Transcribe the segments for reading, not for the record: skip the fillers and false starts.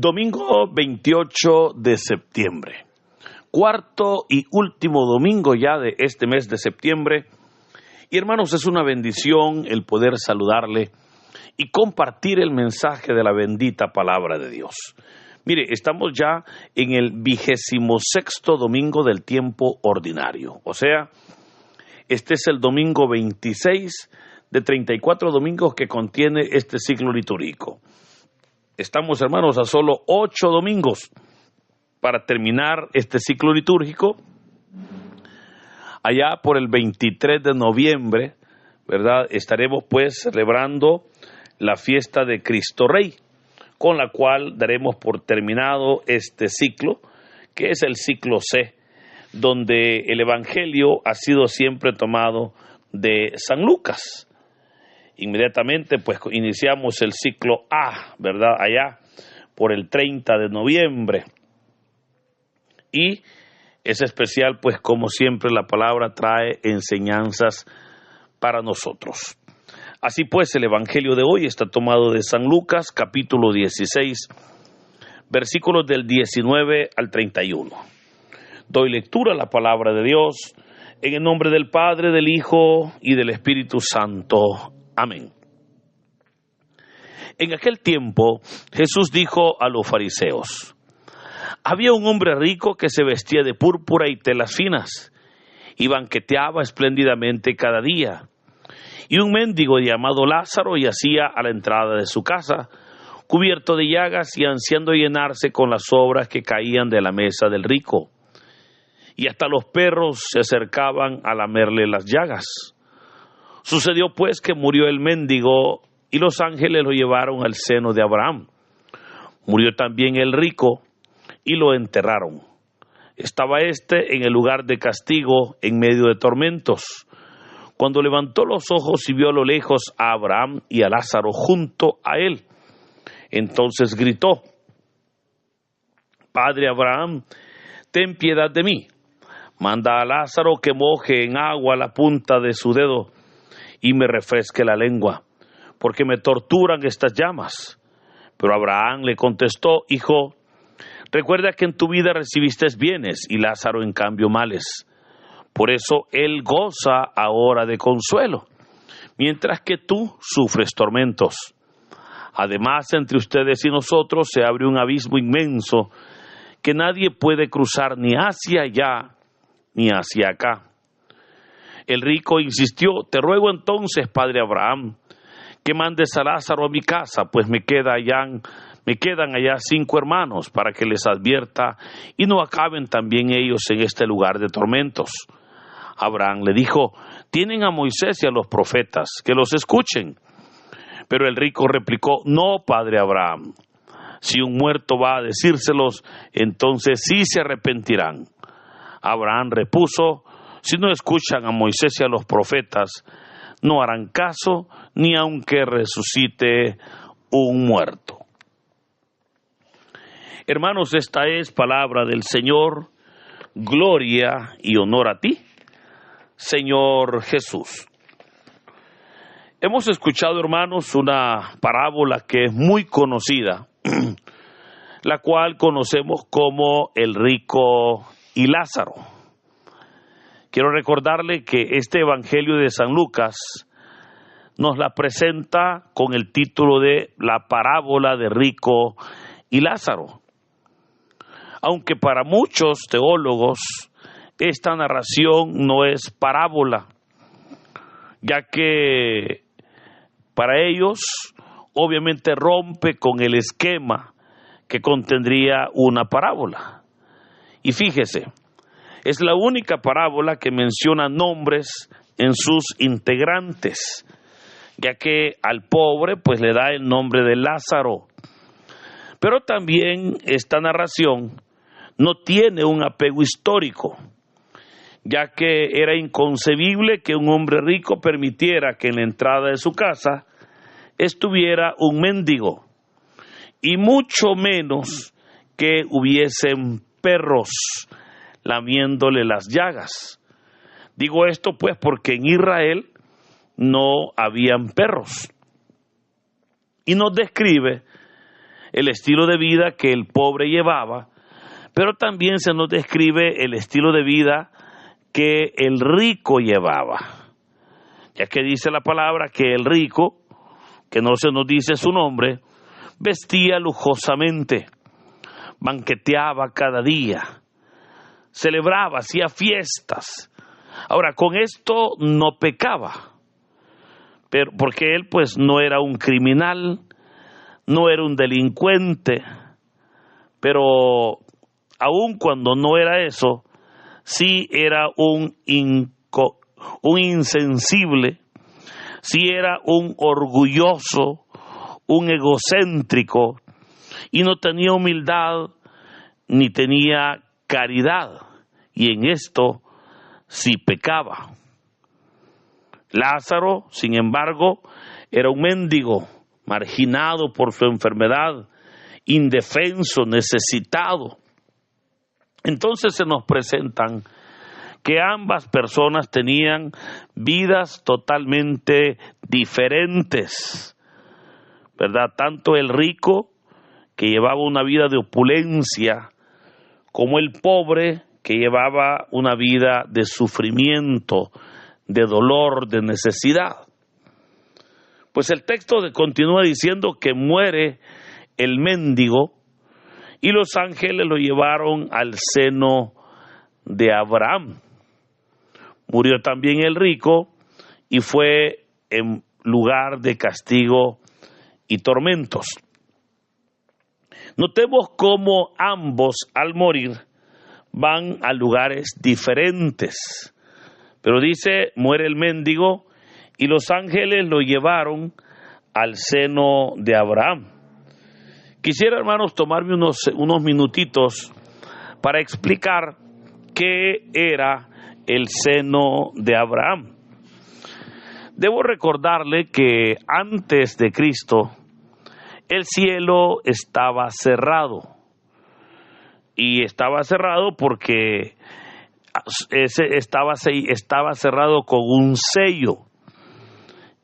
Domingo 28 de septiembre, cuarto y último domingo ya de este mes de septiembre. Y hermanos, es una bendición el poder saludarle y compartir el mensaje de la bendita palabra de Dios. Mire, estamos ya en el 26º domingo del tiempo ordinario, o sea, este es el domingo 26 de 34 domingos que contiene este ciclo litúrgico. Estamos, hermanos, a solo 8 domingos para terminar este ciclo litúrgico. Allá por el 23 de noviembre, ¿verdad? Estaremos pues celebrando la fiesta de Cristo Rey, con la cual daremos por terminado este ciclo, que es el ciclo C, donde el Evangelio ha sido siempre tomado de San Lucas. Inmediatamente pues iniciamos el ciclo A, ¿verdad? Allá por el 30 de noviembre. Y es especial pues como siempre la palabra trae enseñanzas para nosotros. Así pues el Evangelio de hoy está tomado de San Lucas capítulo 16, versículos del 19 al 31. Doy lectura a la palabra de Dios en el nombre del Padre, del Hijo y del Espíritu Santo. Amén. En aquel tiempo, Jesús dijo a los fariseos: había un hombre rico que se vestía de púrpura y telas finas, y banqueteaba espléndidamente cada día. Y un mendigo llamado Lázaro yacía a la entrada de su casa, cubierto de llagas y ansiando llenarse con las sobras que caían de la mesa del rico. Y hasta los perros se acercaban a lamerle las llagas. Sucedió pues que murió el mendigo y los ángeles lo llevaron al seno de Abraham. Murió también el rico y lo enterraron. Estaba éste en el lugar de castigo en medio de tormentos. Cuando levantó los ojos y vio a lo lejos a Abraham y a Lázaro junto a él, entonces gritó: Padre Abraham, ten piedad de mí. Manda a Lázaro que moje en agua la punta de su dedo y me refresque la lengua, porque me torturan estas llamas. Pero Abraham le contestó: Hijo, recuerda que en tu vida recibiste bienes y Lázaro en cambio males. Por eso él goza ahora de consuelo, mientras que tú sufres tormentos. Además, entre ustedes y nosotros se abre un abismo inmenso que nadie puede cruzar ni hacia allá ni hacia acá. El rico insistió: te ruego entonces, padre Abraham, que mandes a Lázaro a mi casa, pues me quedan allá 5 hermanos, para que les advierta y no acaben también ellos en este lugar de tormentos. Abraham le dijo: tienen a Moisés y a los profetas, que los escuchen. Pero el rico replicó: no, padre Abraham, si un muerto va a decírselos, entonces sí se arrepentirán. Abraham repuso: si no escuchan a Moisés y a los profetas, no harán caso ni aunque resucite un muerto. Hermanos, esta es palabra del Señor. Gloria y honor a ti, Señor Jesús. Hemos escuchado, hermanos, una parábola que es muy conocida, la cual conocemos como el rico y Lázaro. Quiero recordarle que este Evangelio de San Lucas nos la presenta con el título de la parábola de rico y Lázaro. Aunque para muchos teólogos esta narración no es parábola, ya que para ellos obviamente rompe con el esquema que contendría una parábola. Y fíjese, es la única parábola que menciona nombres en sus integrantes, ya que al pobre pues le da el nombre de Lázaro. Pero también esta narración no tiene un apego histórico, ya que era inconcebible que un hombre rico permitiera que en la entrada de su casa estuviera un mendigo, y mucho menos que hubiesen perros lamiéndole las llagas. Digo esto pues porque en Israel no habían perros. Y nos describe el estilo de vida que el pobre llevaba, pero también se nos describe el estilo de vida que el rico llevaba. Ya que dice la palabra que el rico, que no se nos dice su nombre, vestía lujosamente, banqueteaba cada día, celebraba, hacía fiestas. Ahora, con esto no pecaba, pero porque él pues no era un criminal, no era un delincuente, pero aun cuando no era eso, sí era un insensible, sí era un orgulloso, un egocéntrico, y no tenía humildad ni tenía caridad, y en esto sí pecaba. Lázaro, sin embargo, era un mendigo, marginado por su enfermedad, indefenso, necesitado. Entonces se nos presentan que ambas personas tenían vidas totalmente diferentes, ¿verdad? Tanto el rico, que llevaba una vida de opulencia, como el pobre, que llevaba una vida de sufrimiento, de dolor, de necesidad. Pues el texto continúa diciendo que muere el mendigo y los ángeles lo llevaron al seno de Abraham. Murió también el rico y fue en lugar de castigo y tormentos. Notemos cómo ambos al morir van a lugares diferentes. Pero dice, muere el mendigo y los ángeles lo llevaron al seno de Abraham. Quisiera, hermanos, tomarme unos minutitos para explicar qué era el seno de Abraham. Debo recordarle que antes de Cristo el cielo estaba cerrado, y estaba cerrado porque estaba cerrado con un sello,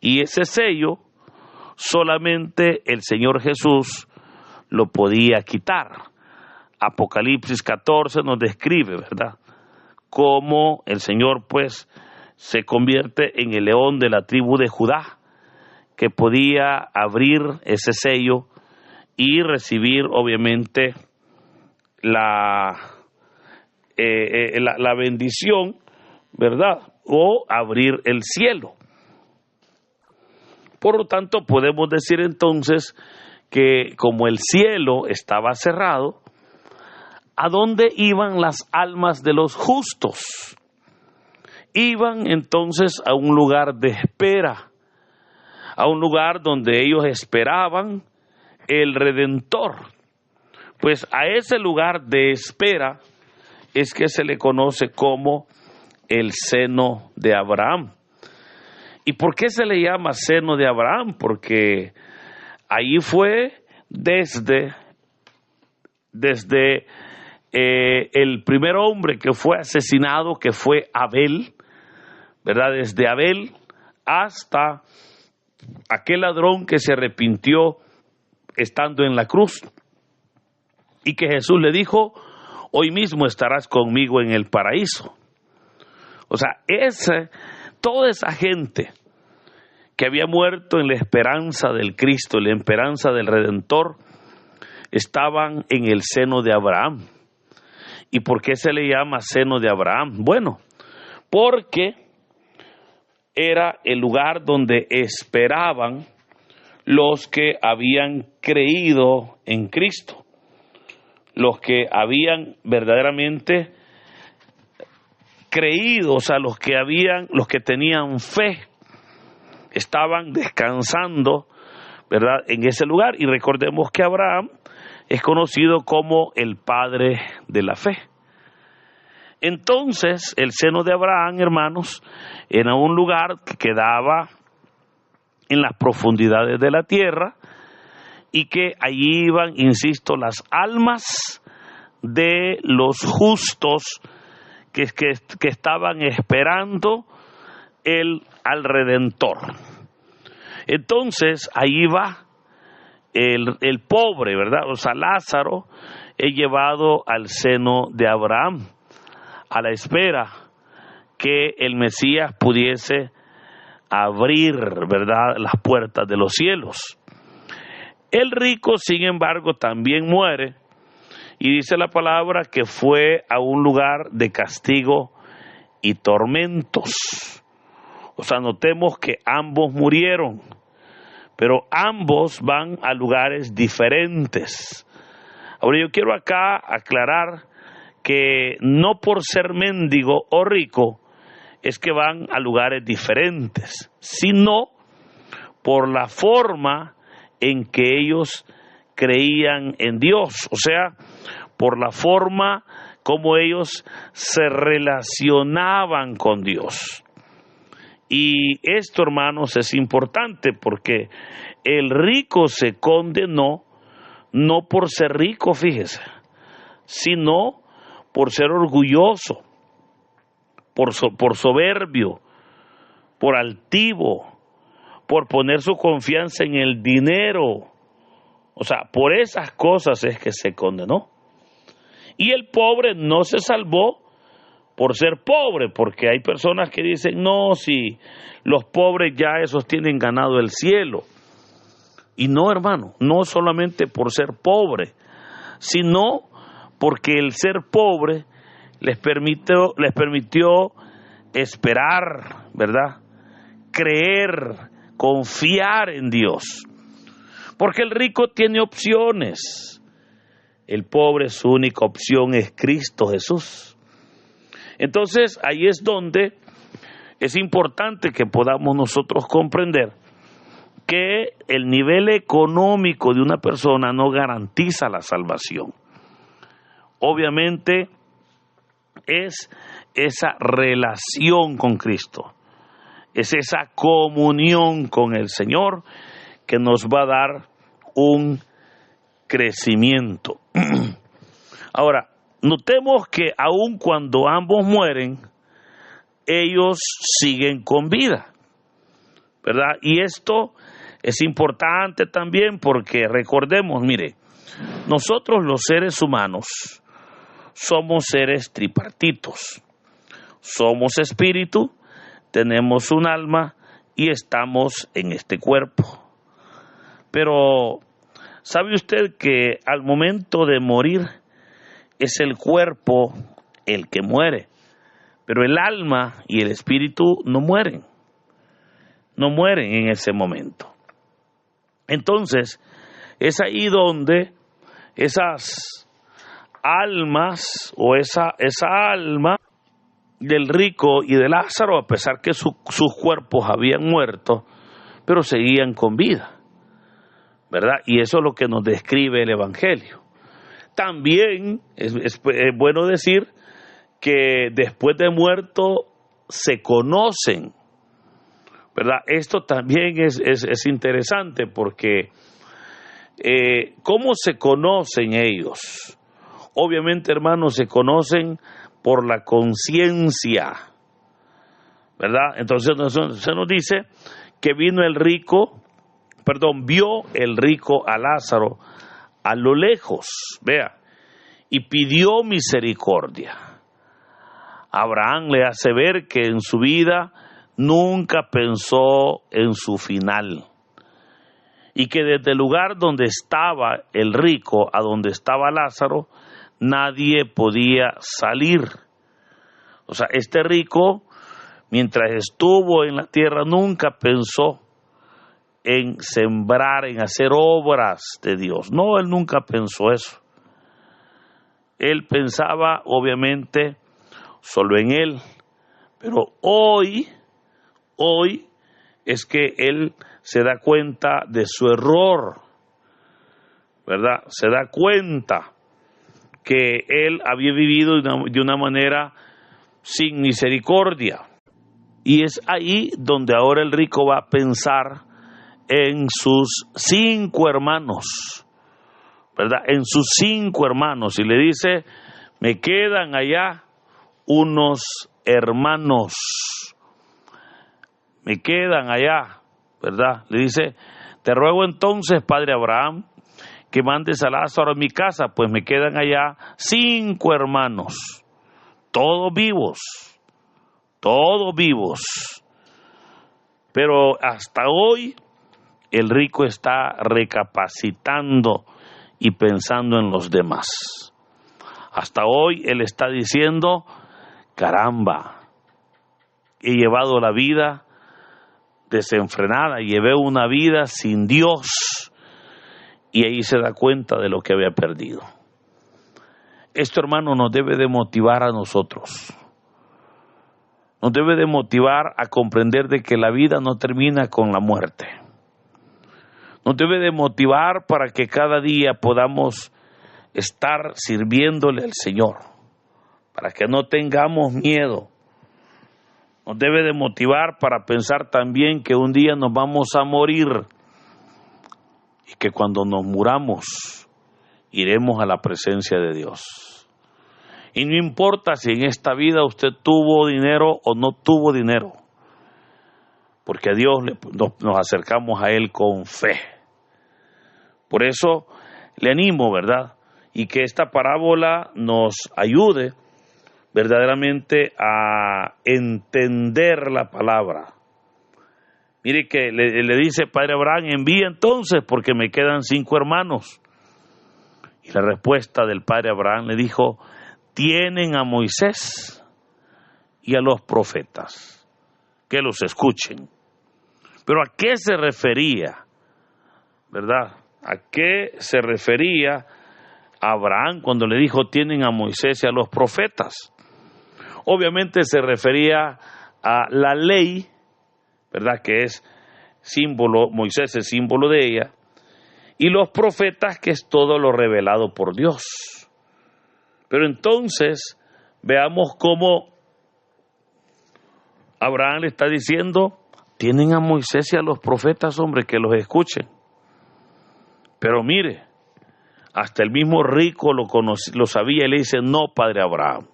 y ese sello solamente el Señor Jesús lo podía quitar. Apocalipsis 14 nos describe, ¿verdad?, cómo el Señor pues se convierte en el león de la tribu de Judá, que podía abrir ese sello y recibir obviamente la bendición, ¿verdad?, o abrir el cielo. Por lo tanto, podemos decir entonces que como el cielo estaba cerrado, ¿a dónde iban las almas de los justos? Iban entonces a un lugar de espera, a un lugar donde ellos esperaban el Redentor. Pues a ese lugar de espera es que se le conoce como el seno de Abraham. ¿Y por qué se le llama seno de Abraham? Porque ahí fue desde el primer hombre que fue asesinado, que fue Abel, ¿verdad? Desde Abel hasta aquel ladrón que se arrepintió estando en la cruz, y que Jesús le dijo, hoy mismo estarás conmigo en el paraíso. O sea, toda esa gente que había muerto en la esperanza del Cristo, en la esperanza del Redentor, estaban en el seno de Abraham. ¿Y por qué se le llama seno de Abraham? Bueno, porque era el lugar donde esperaban los que habían creído en Cristo, los que habían verdaderamente creído, o sea, los que tenían fe, estaban descansando, ¿verdad?, en ese lugar. Y recordemos que Abraham es conocido como el padre de la fe. Entonces, el seno de Abraham, hermanos, era un lugar que quedaba en las profundidades de la tierra, y que allí iban, insisto, las almas de los justos que estaban esperando al Redentor. Entonces, ahí va el pobre, ¿verdad? O sea, Lázaro es llevado al seno de Abraham, a la espera que el Mesías pudiese abrir, ¿verdad?, las puertas de los cielos. El rico, sin embargo, también muere, y dice la palabra que fue a un lugar de castigo y tormentos. O sea, notemos que ambos murieron, pero ambos van a lugares diferentes. Ahora yo quiero acá aclarar que no por ser mendigo o rico es que van a lugares diferentes, sino por la forma en que ellos creían en Dios, o sea, por la forma como ellos se relacionaban con Dios. Y esto, hermanos, es importante porque el rico se condenó no por ser rico, fíjese, sino por ser orgulloso, por soberbio, por altivo, por poner su confianza en el dinero. O sea, por esas cosas es que se condenó. Y el pobre no se salvó por ser pobre, porque hay personas que dicen, no, si los pobres ya esos tienen ganado el cielo. Y no, hermano, no solamente por ser pobre, sino porque el ser pobre les permitió esperar, ¿verdad?, creer, confiar en Dios. Porque el rico tiene opciones. El pobre, su única opción es Cristo Jesús. Entonces, ahí es donde es importante que podamos nosotros comprender que el nivel económico de una persona no garantiza la salvación. Obviamente, es esa relación con Cristo, es esa comunión con el Señor que nos va a dar un crecimiento. Ahora, notemos que aun cuando ambos mueren, ellos siguen con vida, ¿verdad? Y esto es importante también porque recordemos, mire, nosotros los seres humanos somos seres tripartitos. Somos espíritu, tenemos un alma y estamos en este cuerpo. Pero, ¿sabe usted que al momento de morir es el cuerpo el que muere? Pero el alma y el espíritu no mueren. No mueren en ese momento. Entonces, es ahí donde esas almas o esa alma del rico y de Lázaro, a pesar que sus cuerpos habían muerto, pero seguían con vida, ¿verdad? Y eso es lo que nos describe el Evangelio. También es bueno decir que después de muerto se conocen, ¿verdad? Esto también es interesante porque ¿cómo se conocen ellos? Obviamente, hermanos, se conocen por la conciencia, ¿verdad? Entonces se nos dice que vio el rico a Lázaro a lo lejos, vea, y pidió misericordia. Abraham le hace ver que en su vida nunca pensó en su final, y que desde el lugar donde estaba el rico a donde estaba Lázaro, nadie podía salir. O sea, este rico, mientras estuvo en la tierra, nunca pensó en sembrar, en hacer obras de Dios. No, él nunca pensó eso. Él pensaba, obviamente, solo en él. Pero hoy es que él se da cuenta de su error, ¿verdad? Se da cuenta que él había vivido de una manera sin misericordia. Y es ahí donde ahora el rico va a pensar en sus 5 hermanos, ¿verdad? En sus 5 hermanos. Y le dice, me quedan allá unos hermanos. Me quedan allá, ¿verdad? Le dice, Te ruego entonces, padre Abraham, que mandes a Lázaro a mi casa, pues me quedan allá 5 hermanos, todos vivos. Pero hasta hoy el rico está recapacitando y pensando en los demás. Hasta hoy él está diciendo, caramba, he llevado la vida desenfrenada, llevé una vida sin Dios, y ahí se da cuenta de lo que había perdido. Esto, hermano, nos debe de motivar a nosotros. Nos debe de motivar a comprender de que la vida no termina con la muerte. Nos debe de motivar para que cada día podamos estar sirviéndole al Señor, para que no tengamos miedo. Nos debe de motivar para pensar también que un día nos vamos a morir y que cuando nos muramos iremos a la presencia de Dios. Y no importa si en esta vida usted tuvo dinero o no tuvo dinero, porque a Dios nos acercamos a Él con fe. Por eso le animo, ¿verdad? Y que esta parábola nos ayude verdaderamente a entender la palabra. Mire que le dice padre Abraham, envía entonces porque me quedan 5 hermanos. Y la respuesta del padre Abraham le dijo, tienen a Moisés y a los profetas, que los escuchen. Pero ¿a qué se refería? ¿Verdad? ¿A qué se refería Abraham cuando le dijo tienen a Moisés y a los profetas? Obviamente se refería a la ley, ¿verdad? Que es símbolo, Moisés es símbolo de ella, y los profetas, que es todo lo revelado por Dios. Pero entonces veamos cómo Abraham le está diciendo, tienen a Moisés y a los profetas, hombre, que los escuchen. Pero mire, hasta el mismo rico lo sabía y le dice, no, padre Abraham,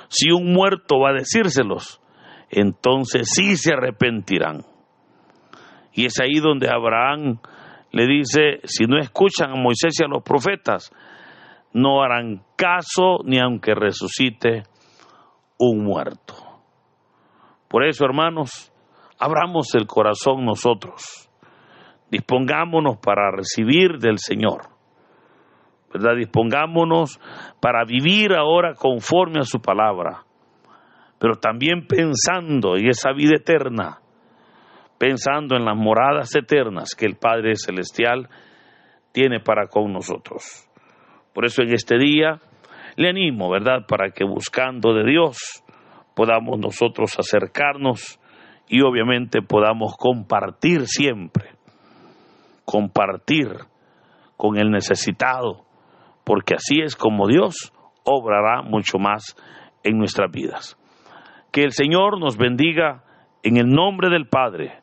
si un muerto va a decírselos, entonces sí se arrepentirán. Y es ahí donde Abraham le dice, si no escuchan a Moisés y a los profetas, no harán caso ni aunque resucite un muerto. Por eso, hermanos, abramos el corazón nosotros, dispongámonos para recibir del Señor, ¿verdad? Dispongámonos para vivir ahora conforme a su palabra, pero también pensando en esa vida eterna, pensando en las moradas eternas que el Padre Celestial tiene para con nosotros. Por eso en este día le animo, ¿verdad?, para que buscando de Dios podamos nosotros acercarnos y obviamente podamos compartir siempre, compartir con el necesitado, porque así es como Dios obrará mucho más en nuestras vidas. Que el Señor nos bendiga en el nombre del Padre,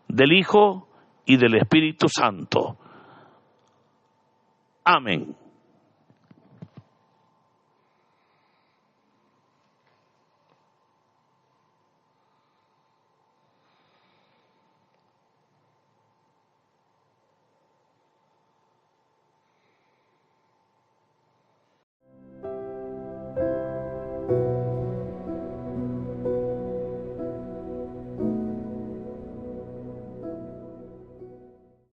del Hijo y del Espíritu Santo. Amén.